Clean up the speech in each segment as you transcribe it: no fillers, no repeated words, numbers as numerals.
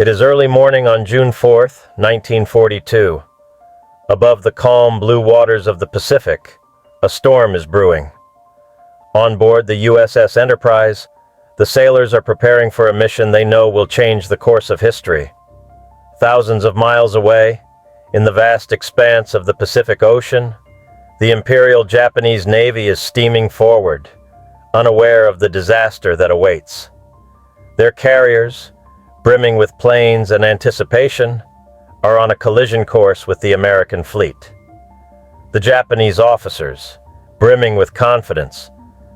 It is early morning on June 4th, 1942. Above the calm blue waters of the Pacific, a storm is brewing. On board the USS Enterprise, the sailors are preparing for a mission they know will change the course of history. Thousands of miles away, in the vast expanse of the Pacific Ocean, the Imperial Japanese Navy is steaming forward, unaware of the disaster that awaits. Their carriers, brimming with planes and anticipation, are on a collision course with the American fleet. The Japanese officers, brimming with confidence,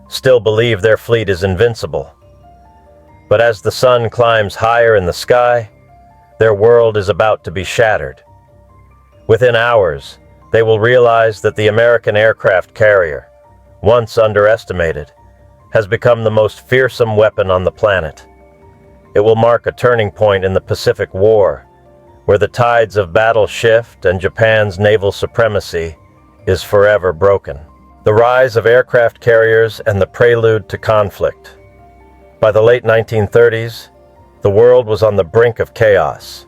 still believe their fleet is invincible. But as the sun climbs higher in the sky, their world is about to be shattered. Within hours, they will realize that the American aircraft carrier, once underestimated, has become the most fearsome weapon on the planet. It will mark a turning point in the Pacific War, where the tides of battle shift and Japan's naval supremacy is forever broken. The rise of aircraft carriers and the prelude to conflict. By the late 1930s, the world was on the brink of chaos.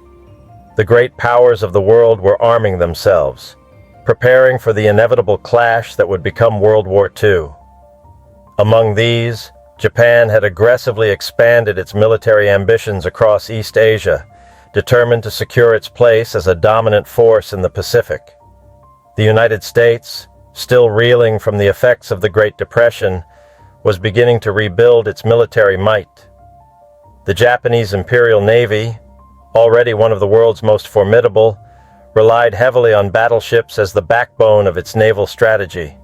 The great powers of the world were arming themselves, preparing for the inevitable clash that would become World War II. Among these, Japan had aggressively expanded its military ambitions across East Asia, determined to secure its place as a dominant force in the Pacific. The United States, still reeling from the effects of the Great Depression, was beginning to rebuild its military might. The Japanese Imperial Navy, already one of the world's most formidable, relied heavily on battleships as the backbone of its naval strategy.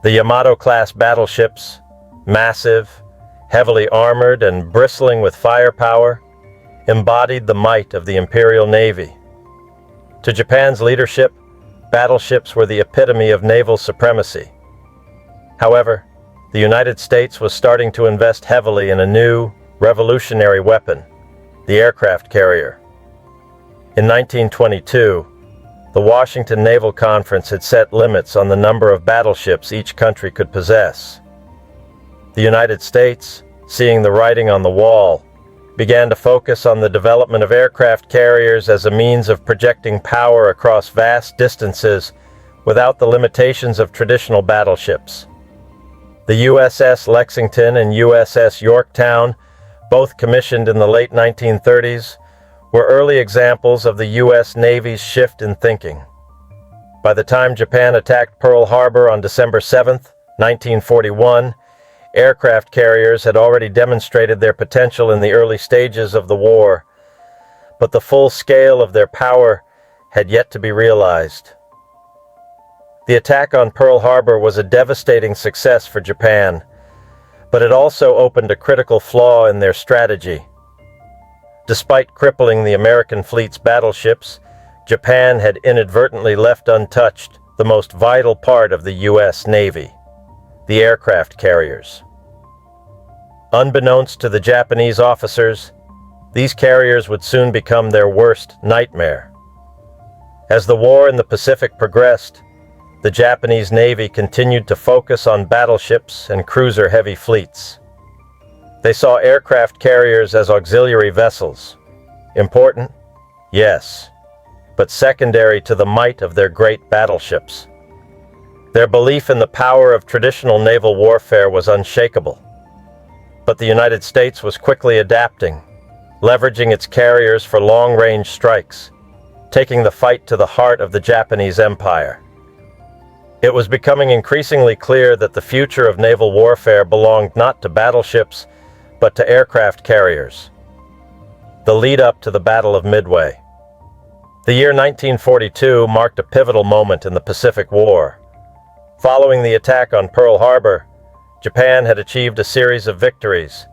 The Yamato-class battleships, massive, heavily armored, and bristling with firepower, embodied the might of the Imperial Navy. To Japan's leadership, battleships were the epitome of naval supremacy. However, the United States was starting to invest heavily in a new, revolutionary weapon, the aircraft carrier. In 1922, the Washington Naval Conference had set limits on the number of battleships each country could possess. The United States, seeing the writing on the wall, began to focus on the development of aircraft carriers as a means of projecting power across vast distances without the limitations of traditional battleships. The USS Lexington and USS Yorktown, both commissioned in the late 1930s, were early examples of the U.S. Navy's shift in thinking. By the time Japan attacked Pearl Harbor on December 7, 1941, aircraft carriers had already demonstrated their potential in the early stages of the war, but the full scale of their power had yet to be realized. The attack on Pearl Harbor was a devastating success for Japan, but it also opened a critical flaw in their strategy. Despite crippling the American fleet's battleships, Japan had inadvertently left untouched the most vital part of the U.S. Navy, the aircraft carriers. Unbeknownst to the Japanese officers, these carriers would soon become their worst nightmare. As the war in the Pacific progressed, the Japanese Navy continued to focus on battleships and cruiser-heavy fleets. They saw aircraft carriers as auxiliary vessels. Important? Yes, but secondary to the might of their great battleships. Their belief in the power of traditional naval warfare was unshakable. But the United States was quickly adapting, leveraging its carriers for long-range strikes, taking the fight to the heart of the Japanese Empire. It was becoming increasingly clear that the future of naval warfare belonged not to battleships, but to aircraft carriers. The lead-up to the Battle of Midway. The year 1942 marked a pivotal moment in the Pacific War. Following the attack on Pearl Harbor, Japan had achieved a series of victories.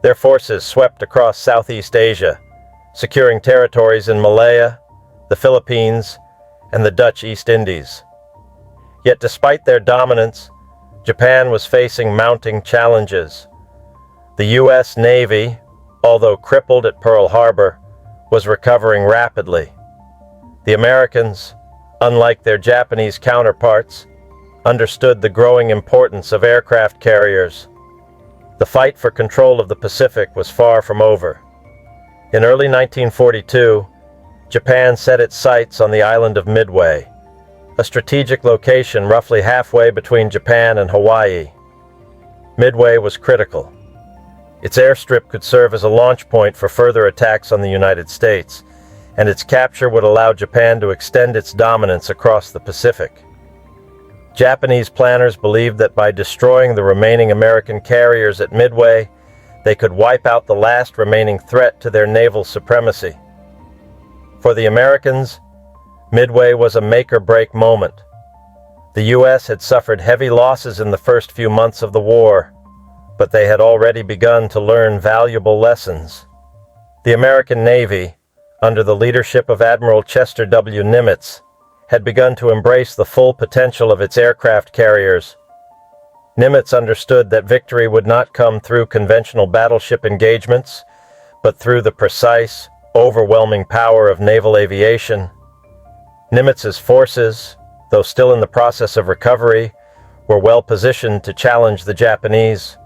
Their forces swept across Southeast Asia, securing territories in Malaya, the Philippines, and the Dutch East Indies. Yet despite their dominance, Japan was facing mounting challenges. The U.S. Navy, although crippled at Pearl Harbor, was recovering rapidly. The Americans, unlike their Japanese counterparts, understood the growing importance of aircraft carriers. The fight for control of the Pacific was far from over. In early 1942, Japan set its sights on the island of Midway, a strategic location roughly halfway between Japan and Hawaii. Midway was critical. Its airstrip could serve as a launch point for further attacks on the United States, and its capture would allow Japan to extend its dominance across the Pacific. Japanese planners believed that by destroying the remaining American carriers at Midway, they could wipe out the last remaining threat to their naval supremacy. For the Americans, Midway was a make-or-break moment. The U.S. had suffered heavy losses in the first few months of the war, but they had already begun to learn valuable lessons. The American Navy, under the leadership of Admiral Chester W. Nimitz, had begun to embrace the full potential of its aircraft carriers. Nimitz understood that victory would not come through conventional battleship engagements, but through the precise, overwhelming power of naval aviation. Nimitz's forces, though still in the process of recovery, were well positioned to challenge the Japanese.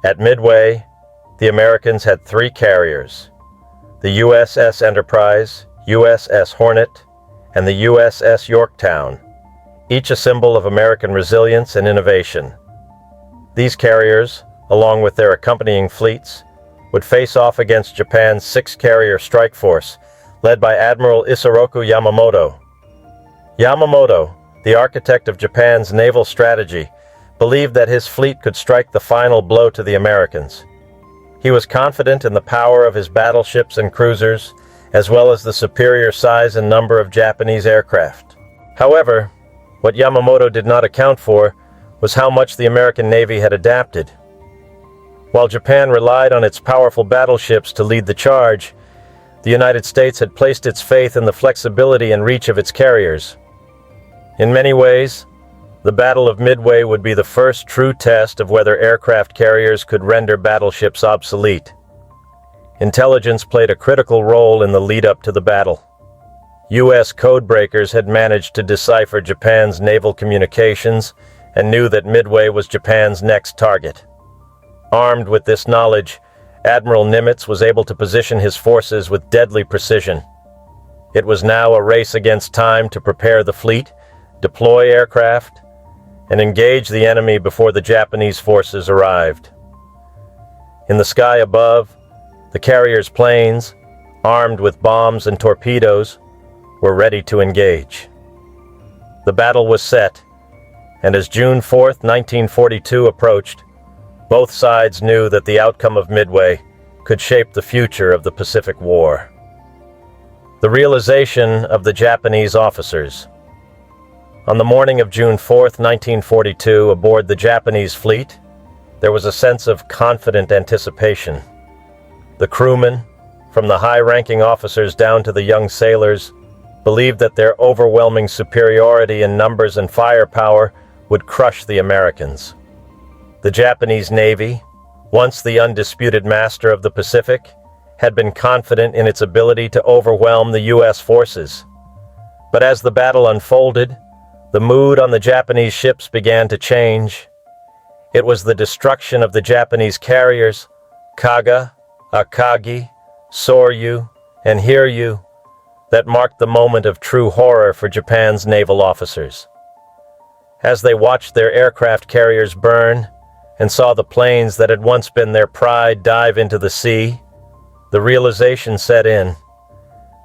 At Midway, the Americans had 3 carriers: the USS Enterprise, USS Hornet, and the USS Yorktown, each a symbol of American resilience and innovation. These carriers, along with their accompanying fleets, would face off against Japan's 6-carrier strike force, led by Admiral Isoroku Yamamoto. Yamamoto, the architect of Japan's naval strategy, believed that his fleet could strike the final blow to the Americans. He was confident in the power of his battleships and cruisers, as well as the superior size and number of Japanese aircraft. However, what Yamamoto did not account for was how much the American Navy had adapted. While Japan relied on its powerful battleships to lead the charge, the United States had placed its faith in the flexibility and reach of its carriers. In many ways, the Battle of Midway would be the first true test of whether aircraft carriers could render battleships obsolete. Intelligence played a critical role in the lead-up to the battle. U.S. codebreakers had managed to decipher Japan's naval communications and knew that Midway was Japan's next target. Armed with this knowledge, Admiral Nimitz was able to position his forces with deadly precision. It was now a race against time to prepare the fleet, deploy aircraft, and engage the enemy before the Japanese forces arrived. In the sky above, the carrier's planes, armed with bombs and torpedoes, were ready to engage. The battle was set, and as June 4, 1942 approached, both sides knew that the outcome of Midway could shape the future of the Pacific War. The realization of the Japanese officers. On the morning of June 4, 1942, aboard the Japanese fleet, there was a sense of confident anticipation. The crewmen, from the high-ranking officers down to the young sailors, believed that their overwhelming superiority in numbers and firepower would crush the Americans. The Japanese Navy, once the undisputed master of the Pacific, had been confident in its ability to overwhelm the U.S. forces. But as the battle unfolded, the mood on the Japanese ships began to change. It was the destruction of the Japanese carriers, Kaga, Akagi, Soryu, and Hiryu, that marked the moment of true horror for Japan's naval officers. As they watched their aircraft carriers burn, and saw the planes that had once been their pride dive into the sea, the realization set in.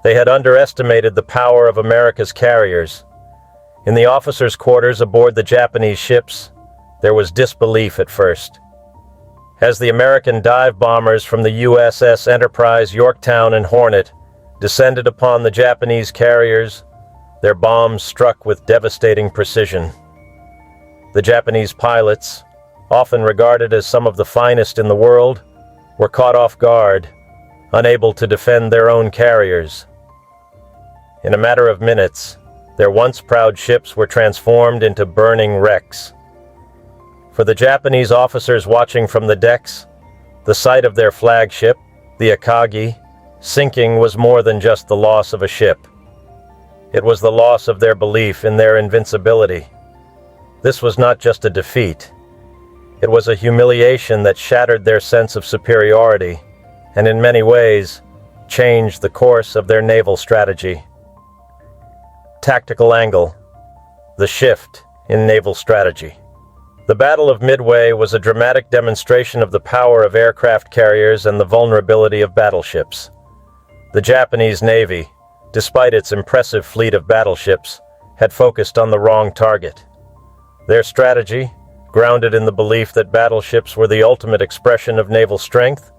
They had underestimated the power of America's carriers. In the officers' quarters aboard the Japanese ships, there was disbelief at first. As the American dive bombers from the USS Enterprise, Yorktown, and Hornet descended upon the Japanese carriers, their bombs struck with devastating precision. The Japanese pilots, often regarded as some of the finest in the world, were caught off guard, unable to defend their own carriers. In a matter of minutes, their once proud ships were transformed into burning wrecks. For the Japanese officers watching from the decks, the sight of their flagship, the Akagi, sinking was more than just the loss of a ship. It was the loss of their belief in their invincibility. This was not just a defeat. It was a humiliation that shattered their sense of superiority, and in many ways, changed the course of their naval strategy. Tactical angle: the shift in naval strategy. The Battle of Midway was a dramatic demonstration of the power of aircraft carriers and the vulnerability of battleships. The Japanese Navy, despite its impressive fleet of battleships, had focused on the wrong target. Their strategy, grounded in the belief that battleships were the ultimate expression of naval strength,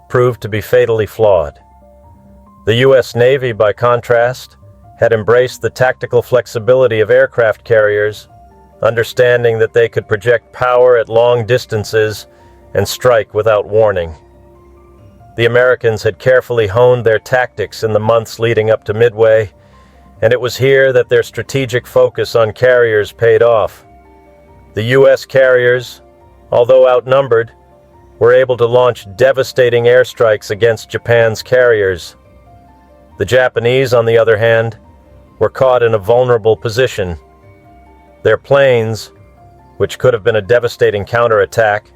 proved to be fatally flawed. The U.S. Navy, by contrast, had embraced the tactical flexibility of aircraft carriers, understanding that they could project power at long distances and strike without warning. The Americans had carefully honed their tactics in the months leading up to Midway, and it was here that their strategic focus on carriers paid off. The U.S. carriers, although outnumbered, were able to launch devastating airstrikes against Japan's carriers. The Japanese, on the other hand, were caught in a vulnerable position. Their planes, which could have been a devastating counterattack,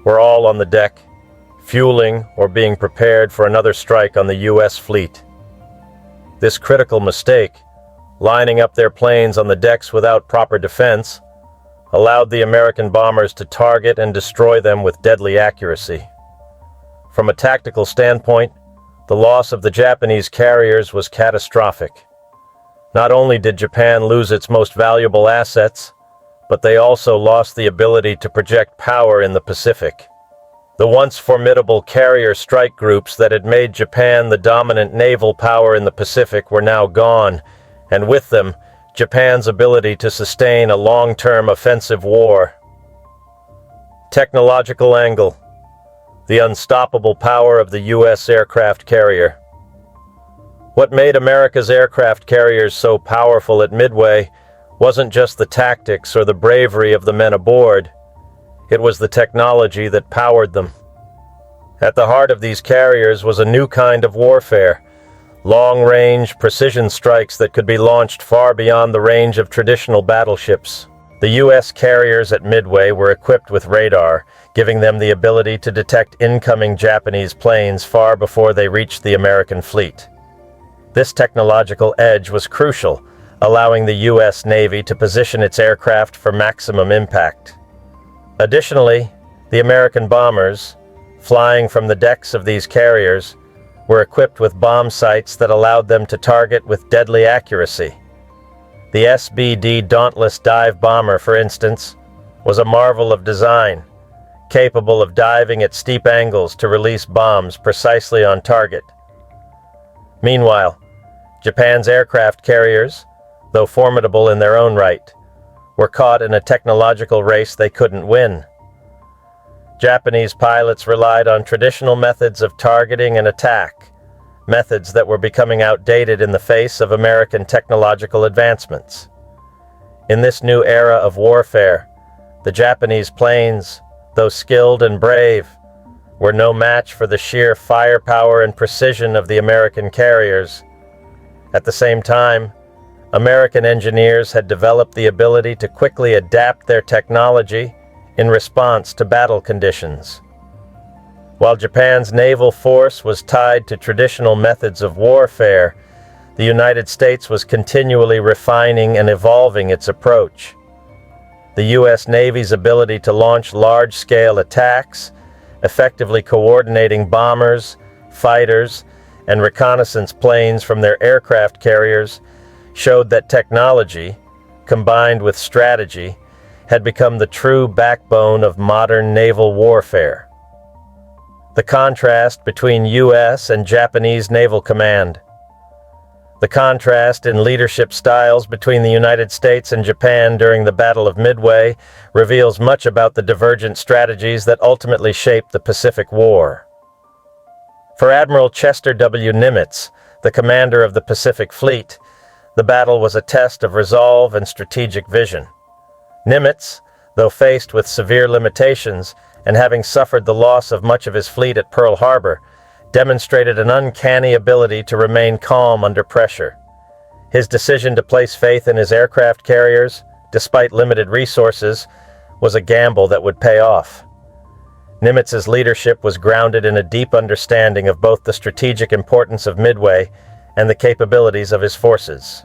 were all on the deck, fueling or being prepared for another strike on the U.S. fleet. This critical mistake, lining up their planes on the decks without proper defense, allowed the American bombers to target and destroy them with deadly accuracy. From a tactical standpoint, the loss of the Japanese carriers was catastrophic. Not only did Japan lose its most valuable assets, but they also lost the ability to project power in the Pacific. The once formidable carrier strike groups that had made Japan the dominant naval power in the Pacific were now gone, and with them, Japan's ability to sustain a long-term offensive war. Technological angle: the unstoppable power of the U.S. aircraft carrier. What made America's aircraft carriers so powerful at Midway wasn't just the tactics or the bravery of the men aboard. It was the technology that powered them. At the heart of these carriers was a new kind of warfare: long-range, precision strikes that could be launched far beyond the range of traditional battleships. The U.S. carriers at Midway were equipped with radar, giving them the ability to detect incoming Japanese planes far before they reached the American fleet. This technological edge was crucial, allowing the U.S. Navy to position its aircraft for maximum impact. Additionally, the American bombers, flying from the decks of these carriers, were equipped with bomb sights that allowed them to target with deadly accuracy. The SBD Dauntless dive bomber, for instance, was a marvel of design, capable of diving at steep angles to release bombs precisely on target. Meanwhile, Japan's aircraft carriers, though formidable in their own right, were caught in a technological race they couldn't win. Japanese pilots relied on traditional methods of targeting and attack, methods that were becoming outdated in the face of American technological advancements. In this new era of warfare, the Japanese planes, though skilled and brave, were no match for the sheer firepower and precision of the American carriers. At the same time, American engineers had developed the ability to quickly adapt their technology in response to battle conditions. While Japan's naval force was tied to traditional methods of warfare, the United States was continually refining and evolving its approach. The U.S. Navy's ability to launch large-scale attacks, effectively coordinating bombers, fighters, and reconnaissance planes from their aircraft carriers, showed that technology, combined with strategy, had become the true backbone of modern naval warfare. The contrast between U.S. and Japanese naval command. The contrast in leadership styles between the United States and Japan during the Battle of Midway reveals much about the divergent strategies that ultimately shaped the Pacific War. For Admiral Chester W. Nimitz, the commander of the Pacific Fleet, the battle was a test of resolve and strategic vision. Nimitz, though faced with severe limitations and having suffered the loss of much of his fleet at Pearl Harbor, demonstrated an uncanny ability to remain calm under pressure. His decision to place faith in his aircraft carriers, despite limited resources, was a gamble that would pay off. Nimitz's leadership was grounded in a deep understanding of both the strategic importance of Midway and the capabilities of his forces.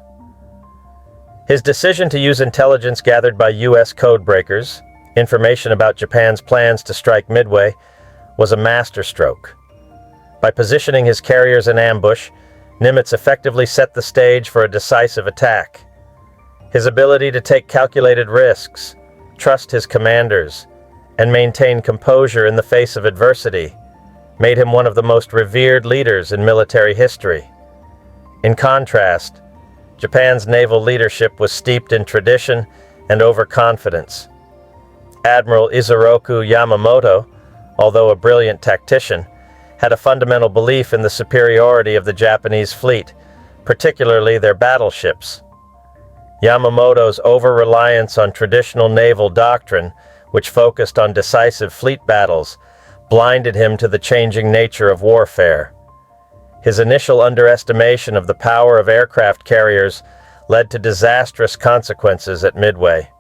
His decision to use intelligence gathered by U.S. codebreakers, information about Japan's plans to strike Midway, was a masterstroke. By positioning his carriers in ambush, Nimitz effectively set the stage for a decisive attack. His ability to take calculated risks, trust his commanders, and maintain composure in the face of adversity made him one of the most revered leaders in military history. In contrast, Japan's naval leadership was steeped in tradition and overconfidence. Admiral Isoroku Yamamoto, although a brilliant tactician, had a fundamental belief in the superiority of the Japanese fleet, particularly their battleships. Yamamoto's over-reliance on traditional naval doctrine, which focused on decisive fleet battles, blinded him to the changing nature of warfare. His initial underestimation of the power of aircraft carriers led to disastrous consequences at Midway.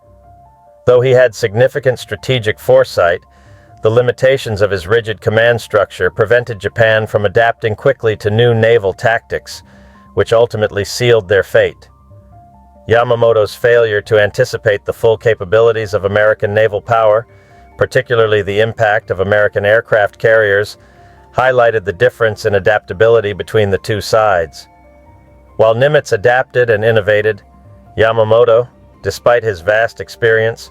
Though he had significant strategic foresight, the limitations of his rigid command structure prevented Japan from adapting quickly to new naval tactics, which ultimately sealed their fate. Yamamoto's failure to anticipate the full capabilities of American naval power, particularly the impact of American aircraft carriers, highlighted the difference in adaptability between the two sides. While Nimitz adapted and innovated, Yamamoto, despite his vast experience,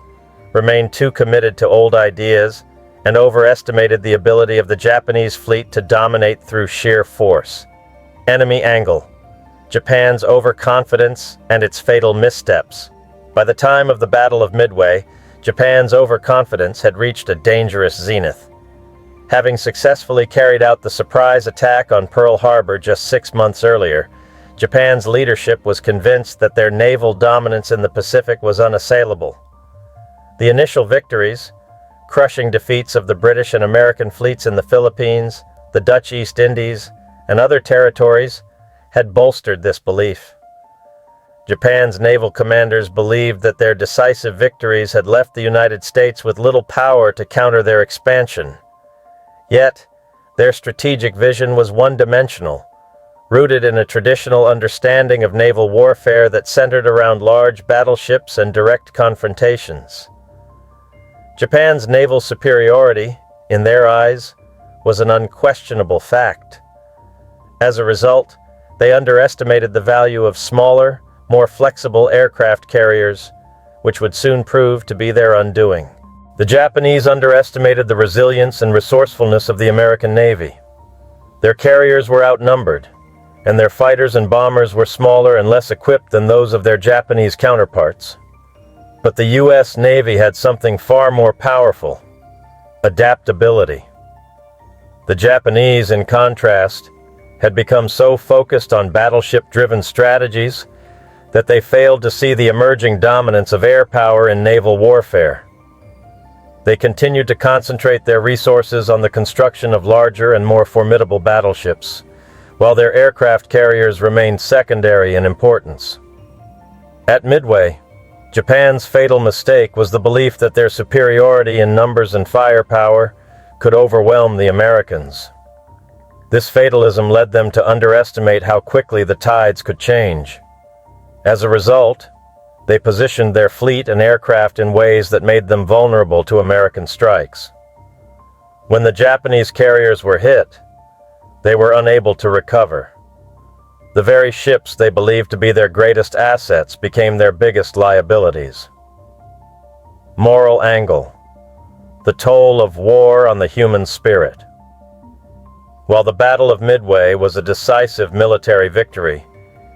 remained too committed to old ideas and overestimated the ability of the Japanese fleet to dominate through sheer force. Enemy angle: Japan's overconfidence and its fatal missteps. By the time of the Battle of Midway, Japan's overconfidence had reached a dangerous zenith. Having successfully carried out the surprise attack on Pearl Harbor just 6 months earlier, Japan's leadership was convinced that their naval dominance in the Pacific was unassailable. The initial victories, crushing defeats of the British and American fleets in the Philippines, the Dutch East Indies, and other territories, had bolstered this belief. Japan's naval commanders believed that their decisive victories had left the United States with little power to counter their expansion. Yet, their strategic vision was one-dimensional, rooted in a traditional understanding of naval warfare that centered around large battleships and direct confrontations. Japan's naval superiority, in their eyes, was an unquestionable fact. As a result, they underestimated the value of smaller, more flexible aircraft carriers, which would soon prove to be their undoing. The Japanese underestimated the resilience and resourcefulness of the American Navy. Their carriers were outnumbered, and their fighters and bombers were smaller and less equipped than those of their Japanese counterparts. But the U.S. Navy had something far more powerful: adaptability. The Japanese, in contrast, had become so focused on battleship-driven strategies that they failed to see the emerging dominance of air power in naval warfare. They continued to concentrate their resources on the construction of larger and more formidable battleships, while their aircraft carriers remained secondary in importance. At Midway, Japan's fatal mistake was the belief that their superiority in numbers and firepower could overwhelm the Americans. This fatalism led them to underestimate how quickly the tides could change. As a result, they positioned their fleet and aircraft in ways that made them vulnerable to American strikes. When the Japanese carriers were hit, they were unable to recover. The very ships they believed to be their greatest assets became their biggest liabilities. Moral angle: the toll of war on the human spirit. While the Battle of Midway was a decisive military victory,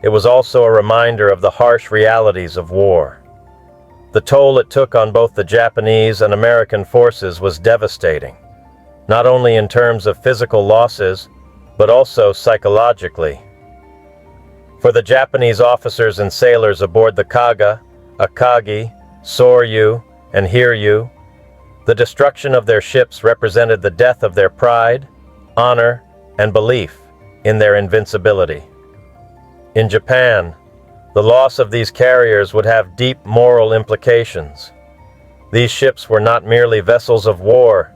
it was also a reminder of the harsh realities of war. The toll it took on both the Japanese and American forces was devastating, not only in terms of physical losses, but also psychologically. For the Japanese officers and sailors aboard the Kaga, Akagi, Soryu, and Hiryu, the destruction of their ships represented the death of their pride, honor, and belief in their invincibility. In Japan, the loss of these carriers would have deep moral implications. These ships were not merely vessels of war.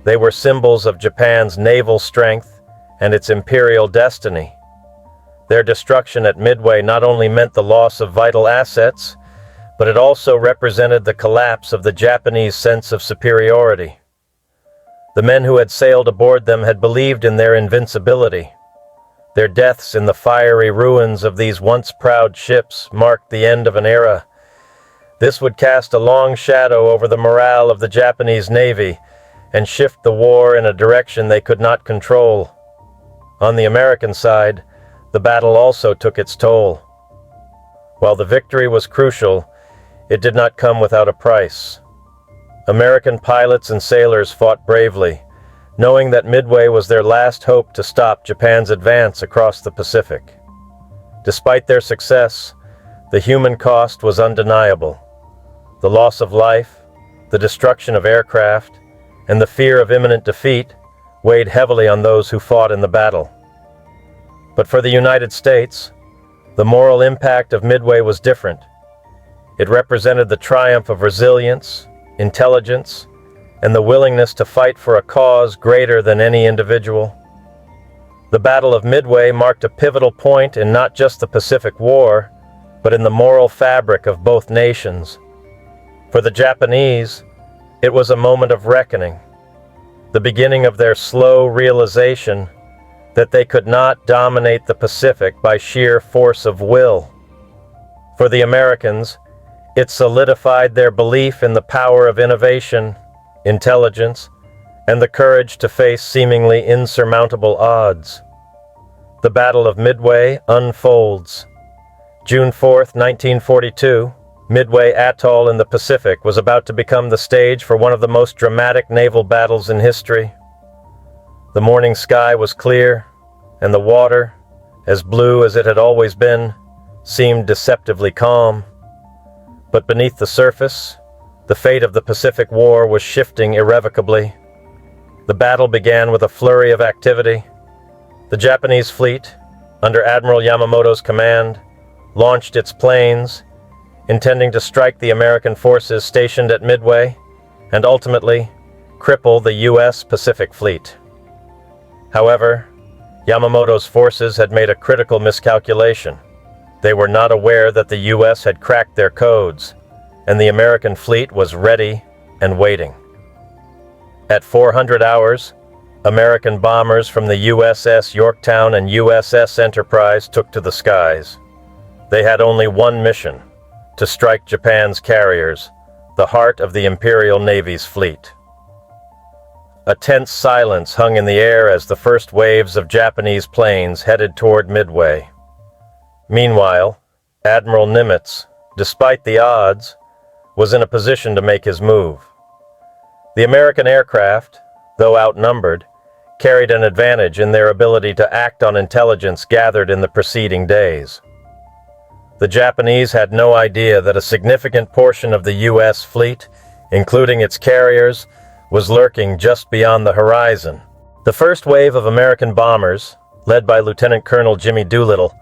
They were symbols of Japan's naval strength and its imperial destiny. Their destruction at Midway not only meant the loss of vital assets, but it also represented the collapse of the Japanese sense of superiority. The men who had sailed aboard them had believed in their invincibility. Their deaths in the fiery ruins of these once proud ships marked the end of an era. This would cast a long shadow over the morale of the Japanese Navy and shift the war in a direction they could not control. On the American side, the battle also took its toll. While the victory was crucial, it did not come without a price. American pilots and sailors fought bravely, knowing that Midway was their last hope to stop Japan's advance across the Pacific. Despite their success, the human cost was undeniable. The loss of life, the destruction of aircraft, and the fear of imminent defeat weighed heavily on those who fought in the battle. But for the United States, the moral impact of Midway was different. It represented the triumph of resilience, intelligence, and the willingness to fight for a cause greater than any individual. The Battle of Midway marked a pivotal point in not just the Pacific War, but in the moral fabric of both nations. For the Japanese, it was a moment of reckoning, the beginning of their slow realization that they could not dominate the Pacific by sheer force of will. For the Americans, it solidified their belief in the power of innovation, intelligence, and the courage to face seemingly insurmountable odds. The Battle of Midway unfolds. June 4, 1942, Midway Atoll in the Pacific was about to become the stage for one of the most dramatic naval battles in history. The morning sky was clear, and the water, as blue as it had always been, seemed deceptively calm. But beneath the surface, the fate of the Pacific War was shifting irrevocably. The battle began with a flurry of activity. The Japanese fleet, under Admiral Yamamoto's command, launched its planes, intending to strike the American forces stationed at Midway and ultimately cripple the U.S. Pacific Fleet. However, Yamamoto's forces had made a critical miscalculation. They were not aware that the U.S. had cracked their codes, and the American fleet was ready and waiting. At 400 hours, American bombers from the USS Yorktown and USS Enterprise took to the skies. They had only one mission: to strike Japan's carriers, the heart of the Imperial Navy's fleet. A tense silence hung in the air as the first waves of Japanese planes headed toward Midway. Meanwhile, Admiral Nimitz, despite the odds, was in a position to make his move. The American aircraft, though outnumbered, carried an advantage in their ability to act on intelligence gathered in the preceding days. The Japanese had no idea that a significant portion of the U.S. fleet, including its carriers, was lurking just beyond the horizon. The first wave of American bombers, led by Lieutenant Colonel Jimmy Doolittle,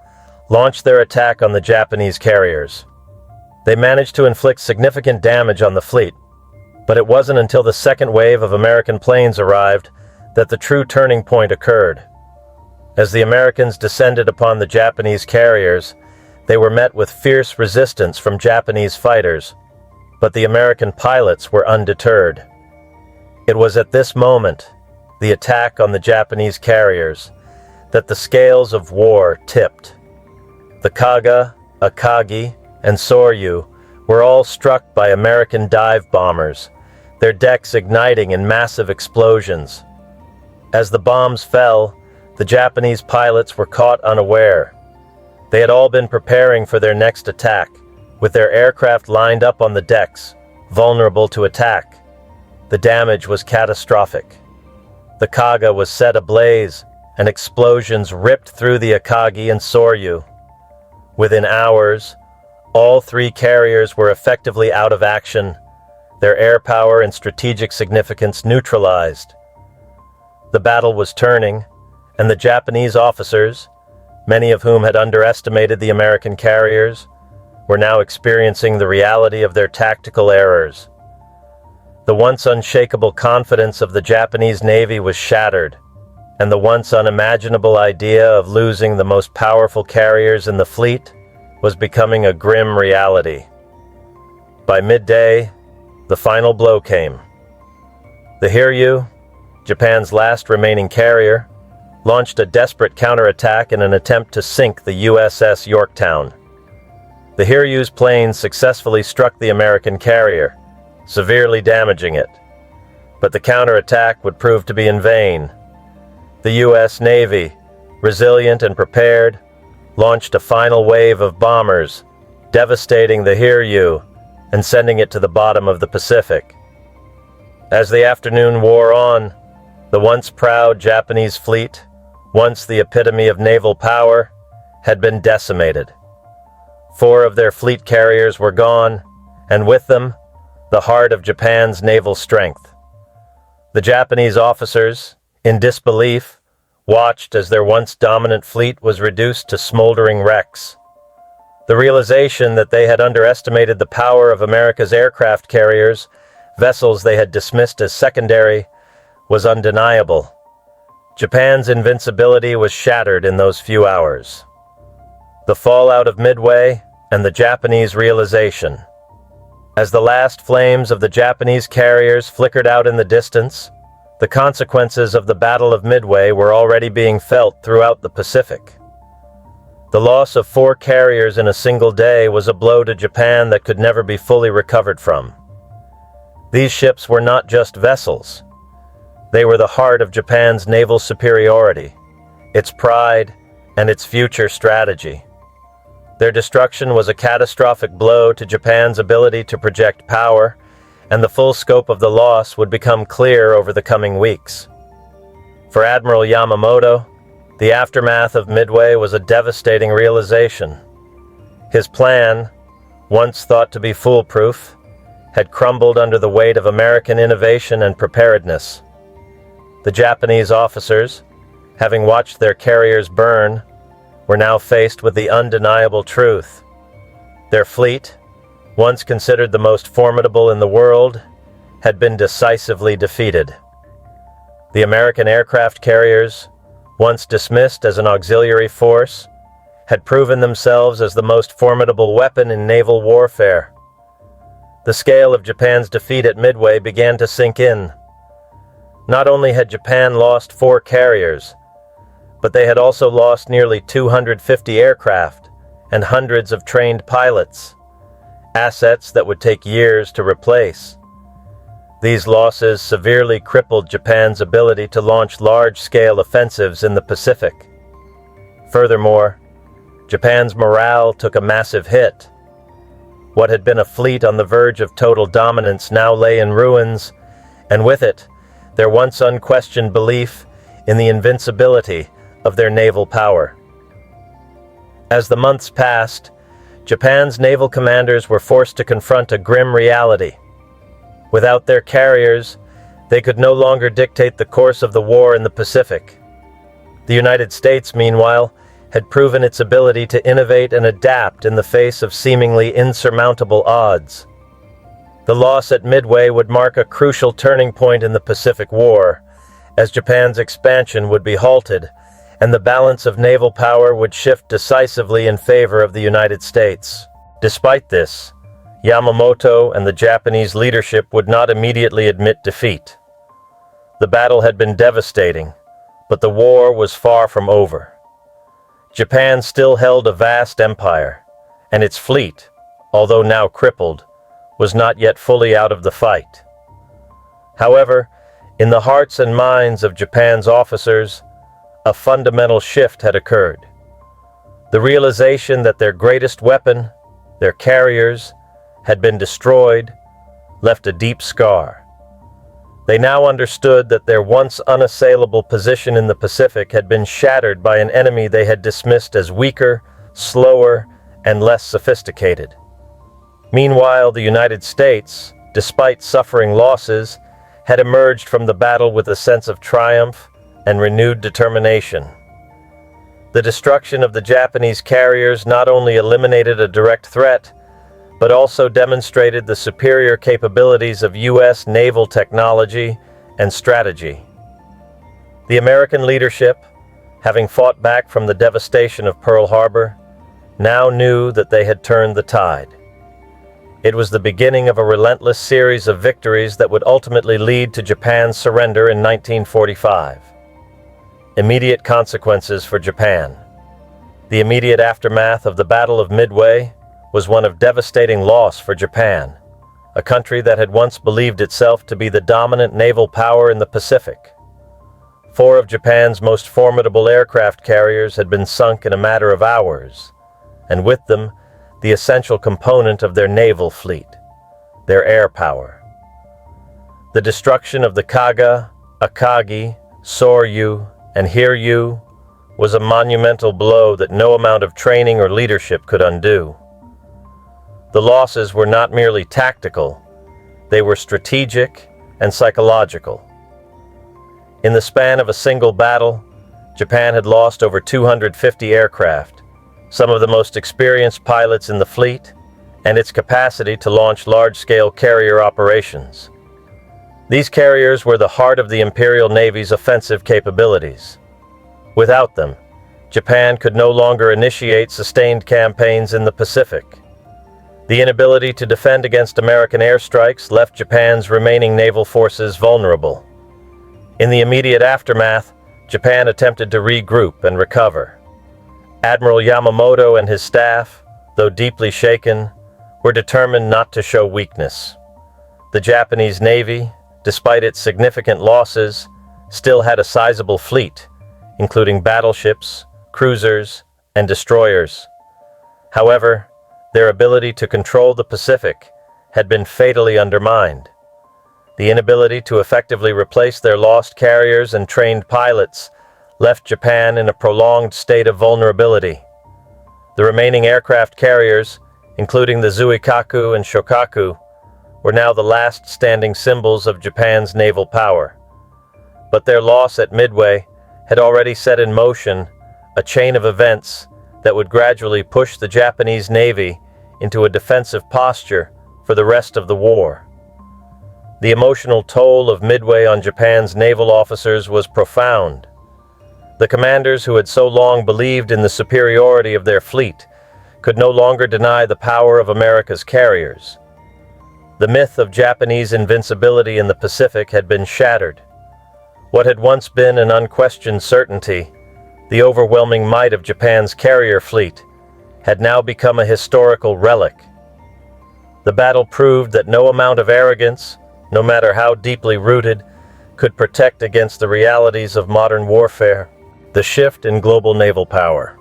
launched their attack on the Japanese carriers. They managed to inflict significant damage on the fleet, but it wasn't until the second wave of American planes arrived that the true turning point occurred. As the Americans descended upon the Japanese carriers, they were met with fierce resistance from Japanese fighters, but the American pilots were undeterred. It was at this moment, the attack on the Japanese carriers, that the scales of war tipped. The Kaga, Akagi, and Soryu were all struck by American dive bombers, their decks igniting in massive explosions. As the bombs fell, the Japanese pilots were caught unaware. They had all been preparing for their next attack, with their aircraft lined up on the decks, vulnerable to attack. The damage was catastrophic. The Kaga was set ablaze, and explosions ripped through the Akagi and Soryu. Within hours, all three carriers were effectively out of action, their air power and strategic significance neutralized. The battle was turning, and the Japanese officers, many of whom had underestimated the American carriers, were now experiencing the reality of their tactical errors. The once unshakable confidence of the Japanese Navy was shattered, and the once unimaginable idea of losing the most powerful carriers in the fleet was becoming a grim reality. By midday, the final blow came. The Hiryu, Japan's last remaining carrier, launched a desperate counterattack in an attempt to sink the USS Yorktown. The Hiryu's planes successfully struck the American carrier, severely damaging it. But the counterattack would prove to be in vain. The U.S. Navy, resilient and prepared, launched a final wave of bombers, devastating the Hiryu and sending it to the bottom of the Pacific. As the afternoon wore on, the once proud Japanese fleet, once the epitome of naval power, had been decimated. 4 of their fleet carriers were gone, and with them, the heart of Japan's naval strength. The Japanese officers, in disbelief, watched as their once dominant fleet was reduced to smoldering wrecks. The realization that they had underestimated the power of America's aircraft carriers, vessels they had dismissed as secondary, was undeniable. Japan's invincibility was shattered in those few hours. The fallout of Midway and the Japanese realization. As the last flames of the Japanese carriers flickered out in the distance, the consequences of the Battle of Midway were already being felt throughout the Pacific. The loss of 4 carriers in a single day was a blow to Japan that could never be fully recovered from. These ships were not just vessels. They were the heart of Japan's naval superiority, its pride, and its future strategy. Their destruction was a catastrophic blow to Japan's ability to project power, and the full scope of the loss would become clear over the coming weeks. For Admiral Yamamoto, the aftermath of Midway was a devastating realization. His plan, once thought to be foolproof, had crumbled under the weight of American innovation and preparedness. The Japanese officers, having watched their carriers burn, were now faced with the undeniable truth. Their fleet, once considered the most formidable in the world, had been decisively defeated. The American aircraft carriers, once dismissed as an auxiliary force, had proven themselves as the most formidable weapon in naval warfare. The scale of Japan's defeat at Midway began to sink in. Not only had Japan lost 4 carriers, but they had also lost nearly 250 aircraft and hundreds of trained pilots, assets that would take years to replace. These losses severely crippled Japan's ability to launch large-scale offensives in the Pacific. Furthermore, Japan's morale took a massive hit. What had been a fleet on the verge of total dominance now lay in ruins, and with it, their once unquestioned belief in the invincibility of their naval power. As the months passed, Japan's naval commanders were forced to confront a grim reality. Without their carriers, they could no longer dictate the course of the war in the Pacific. The United States, meanwhile, had proven its ability to innovate and adapt in the face of seemingly insurmountable odds. The loss at Midway would mark a crucial turning point in the Pacific War, as Japan's expansion would be halted, and the balance of naval power would shift decisively in favor of the United States. Despite this, Yamamoto and the Japanese leadership would not immediately admit defeat. The battle had been devastating, but the war was far from over. Japan still held a vast empire, and its fleet, although now crippled, was not yet fully out of the fight. However, in the hearts and minds of Japan's officers, a fundamental shift had occurred. The realization that their greatest weapon, their carriers, had been destroyed, left a deep scar. They now understood that their once unassailable position in the Pacific had been shattered by an enemy they had dismissed as weaker, slower, and less sophisticated. Meanwhile, the United States, despite suffering losses, had emerged from the battle with a sense of triumph and renewed determination. The destruction of the Japanese carriers not only eliminated a direct threat, but also demonstrated the superior capabilities of U.S. naval technology and strategy. The American leadership, having fought back from the devastation of Pearl Harbor, now knew that they had turned the tide. It was the beginning of a relentless series of victories that would ultimately lead to Japan's surrender in 1945. Immediate consequences for Japan. The immediate aftermath of the Battle of Midway was one of devastating loss for Japan, a country that had once believed itself to be the dominant naval power in the Pacific. 4 of Japan's most formidable aircraft carriers had been sunk in a matter of hours, and with them, the essential component of their naval fleet, their air power. The destruction of the Kaga, Akagi, Soryu, and Hiryu was a monumental blow that no amount of training or leadership could undo. The losses were not merely tactical, they were strategic and psychological. In the span of a single battle, Japan had lost over 250 aircraft, some of the most experienced pilots in the fleet, and its capacity to launch large-scale carrier operations. These carriers were the heart of the Imperial Navy's offensive capabilities. Without them, Japan could no longer initiate sustained campaigns in the Pacific. The inability to defend against American airstrikes left Japan's remaining naval forces vulnerable. In the immediate aftermath, Japan attempted to regroup and recover. Admiral Yamamoto and his staff, though deeply shaken, were determined not to show weakness. The Japanese Navy, despite its significant losses, still had a sizable fleet, including battleships, cruisers, and destroyers. However, their ability to control the Pacific had been fatally undermined. The inability to effectively replace their lost carriers and trained pilots left Japan in a prolonged state of vulnerability. The remaining aircraft carriers, including the Zuikaku and Shokaku, were now the last standing symbols of Japan's naval power. But their loss at Midway had already set in motion a chain of events that would gradually push the Japanese Navy into a defensive posture for the rest of the war. The emotional toll of Midway on Japan's naval officers was profound. The commanders who had so long believed in the superiority of their fleet could no longer deny the power of America's carriers. The myth of Japanese invincibility in the Pacific had been shattered. What had once been an unquestioned certainty, the overwhelming might of Japan's carrier fleet, had now become a historical relic. The battle proved that no amount of arrogance, no matter how deeply rooted, could protect against the realities of modern warfare. The shift in global naval power.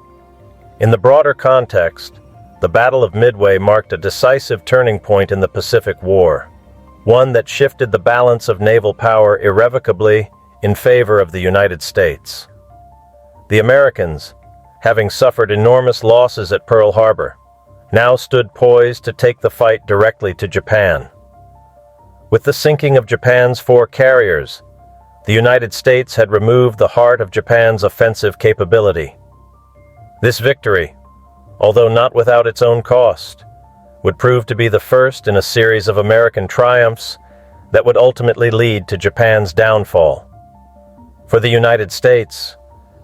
In the broader context, the Battle of Midway marked a decisive turning point in the Pacific War, one that shifted the balance of naval power irrevocably in favor of the United States. The Americans, having suffered enormous losses at Pearl Harbor, now stood poised to take the fight directly to Japan. With the sinking of Japan's 4 carriers, the United States had removed the heart of Japan's offensive capability. This victory, although not without its own cost, would prove to be the first in a series of American triumphs that would ultimately lead to Japan's downfall. For the United States,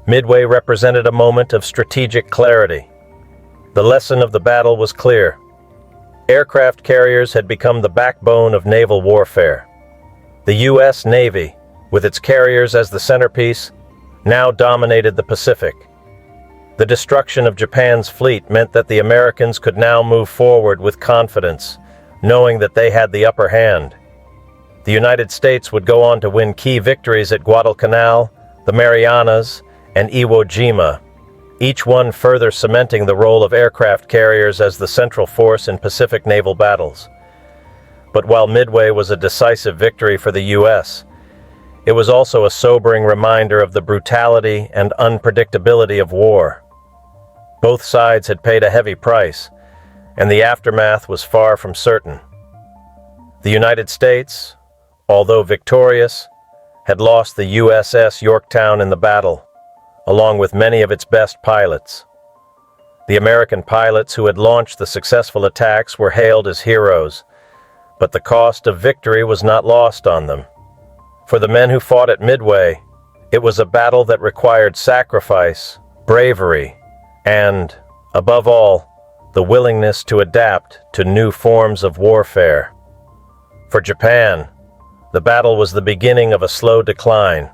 Midway represented a moment of strategic clarity. The lesson of the battle was clear. Aircraft carriers had become the backbone of naval warfare. The U.S. Navy, with its carriers as the centerpiece, now dominated the Pacific. The destruction of Japan's fleet meant that the Americans could now move forward with confidence, knowing that they had the upper hand. The United States would go on to win key victories at Guadalcanal, the Marianas, and Iwo Jima, each one further cementing the role of aircraft carriers as the central force in Pacific naval battles. But while Midway was a decisive victory for the U.S., it was also a sobering reminder of the brutality and unpredictability of war. Both sides had paid a heavy price, and the aftermath was far from certain. The United States, although victorious, had lost the USS Yorktown in the battle, along with many of its best pilots. The American pilots who had launched the successful attacks were hailed as heroes, but the cost of victory was not lost on them. For the men who fought at Midway, it was a battle that required sacrifice, bravery, and, above all, the willingness to adapt to new forms of warfare. For Japan, the battle was the beginning of a slow decline.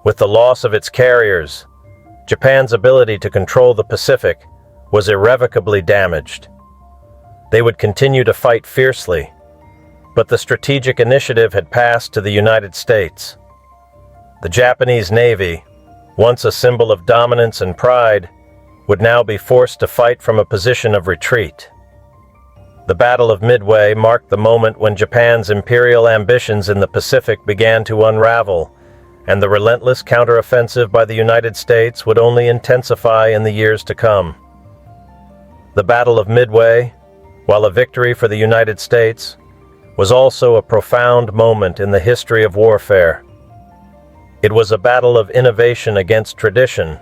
With the loss of its carriers, Japan's ability to control the Pacific was irrevocably damaged. They would continue to fight fiercely, but the strategic initiative had passed to the United States. The Japanese Navy, once a symbol of dominance and pride, would now be forced to fight from a position of retreat. The Battle of Midway marked the moment when Japan's imperial ambitions in the Pacific began to unravel, and the relentless counteroffensive by the United States would only intensify in the years to come. The Battle of Midway, while a victory for the United States, was also a profound moment in the history of warfare. It was a battle of innovation against tradition,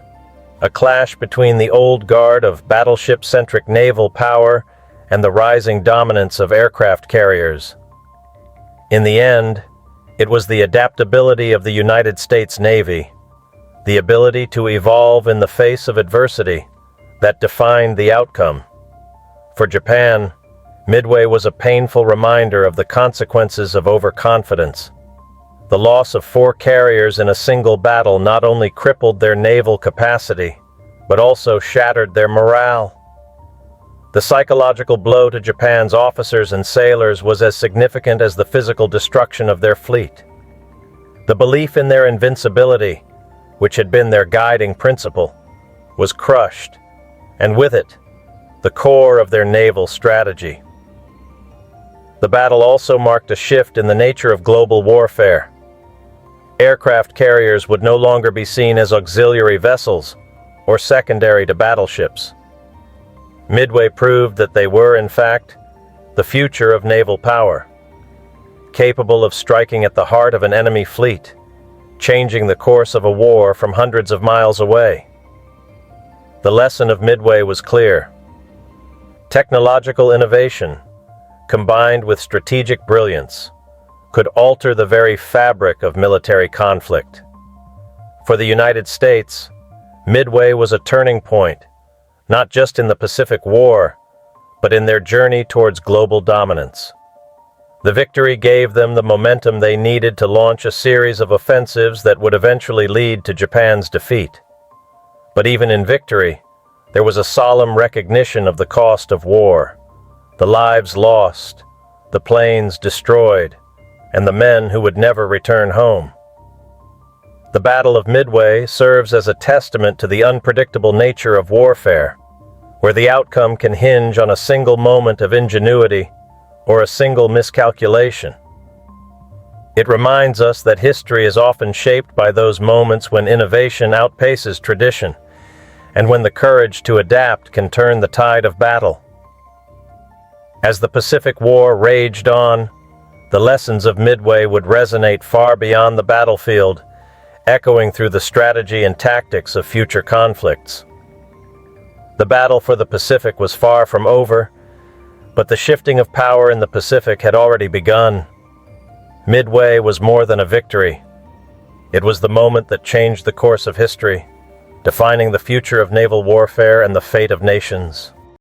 a clash between the old guard of battleship-centric naval power and the rising dominance of aircraft carriers. In the end, it was the adaptability of the United States Navy, the ability to evolve in the face of adversity, that defined the outcome. For Japan, Midway was a painful reminder of the consequences of overconfidence. The loss of 4 carriers in a single battle not only crippled their naval capacity, but also shattered their morale. The psychological blow to Japan's officers and sailors was as significant as the physical destruction of their fleet. The belief in their invincibility, which had been their guiding principle, was crushed, and with it, the core of their naval strategy. The battle also marked a shift in the nature of global warfare. Aircraft carriers would no longer be seen as auxiliary vessels or secondary to battleships. Midway proved that they were, in fact, the future of naval power, capable of striking at the heart of an enemy fleet, changing the course of a war from hundreds of miles away. The lesson of Midway was clear. Technological innovation, combined with strategic brilliance, could alter the very fabric of military conflict. For the United States, Midway was a turning point, not just in the Pacific War, but in their journey towards global dominance. The victory gave them the momentum they needed to launch a series of offensives that would eventually lead to Japan's defeat. But even in victory, there was a solemn recognition of the cost of war, the lives lost, the planes destroyed, and the men who would never return home. The Battle of Midway serves as a testament to the unpredictable nature of warfare, where the outcome can hinge on a single moment of ingenuity or a single miscalculation. It reminds us that history is often shaped by those moments when innovation outpaces tradition, and when the courage to adapt can turn the tide of battle. As the Pacific War raged on, the lessons of Midway would resonate far beyond the battlefield, echoing through the strategy and tactics of future conflicts. The battle for the Pacific was far from over, but the shifting of power in the Pacific had already begun. Midway was more than a victory. It was the moment that changed the course of history, defining the future of naval warfare and the fate of nations.